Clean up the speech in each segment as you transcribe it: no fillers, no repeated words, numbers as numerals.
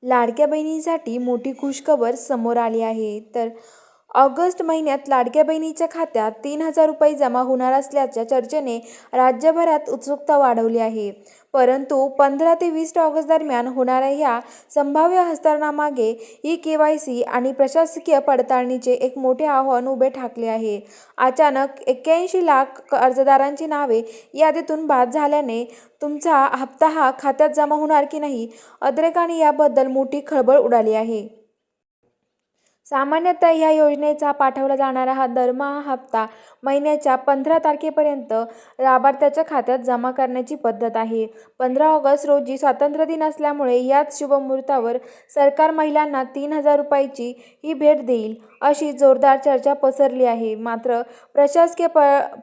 लाडक्या बहिणींसाठी मोठी खुशखबर समोर आली आहे. तर ऑगस्ट महिन्यात लाडक्या बहिणीच्या खात्यात 3,000 रुपये जमा होणार असल्याच्या चर्चेने राज्यभरात उत्सुकता वाढवली आहे. परंतु 15 ते 20 ऑगस्ट दरम्यान होणाऱ्या ह्या संभाव्य हस्तांतरणामागे ई-केवायसी आणि प्रशासकीय पडताळणीचे एक मोठे आव्हान उभे ठाकले आहे. अचानक 81 लाख अर्जदारांची नावे यादीतून बाद झाल्याने तुमचा हप्ता हा खात्यात जमा होणार की नाही, अनेकांनी याबद्दल मोठी खळबळ उडाली आहे. सामान्यतः ह्या योजनेचा पाठवला जाणारा हा दरमहा हप्ता महिन्याच्या 15 तारखेपर्यंत लाभार्थ्याच्या खात्यात जमा करण्याची पद्धत आहे. 15 ऑगस्ट रोजी स्वातंत्र्य दिन असल्यामुळे याच शुभमुहूर्तावर सरकार महिलांना 3,000 रुपयांची ही भेट देईल, अशी जोरदार चर्चा पसरली आहे. मात्र प्रशासकीय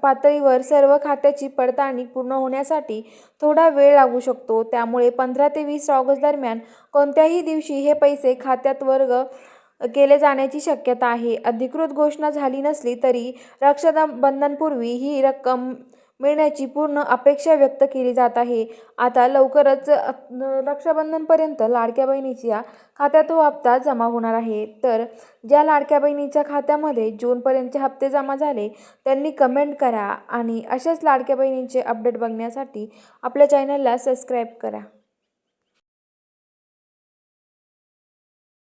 पातळीवर सर्व खात्याची पडताळणी पूर्ण होण्यासाठी थोडा वेळ लागू शकतो. त्यामुळे 15 ते 20 ऑगस्ट दरम्यान कोणत्याही दिवशी हे पैसे खात्यात वर्ग केले जाण्याची शक्यता आहे. अधिकृत घोषणा झाली नसली तरी रक्षाबंधनपूर्वी ही रक्कम मिळण्याची पूर्ण अपेक्षा व्यक्त केली जात आहे. आता लवकरच रक्षाबंधनपर्यंत लाडक्या बहिणीच्या खात्यात तो हप्ता जमा होणार आहे. तर ज्या लाडक्या बहिणीच्या खात्यामध्ये जूनपर्यंतचे हप्ते जमा झाले त्यांनी कमेंट करा आणि अशाच लाडक्या बहिणींचे अपडेट बघण्यासाठी आपल्या चॅनलला सबस्क्राईब करा.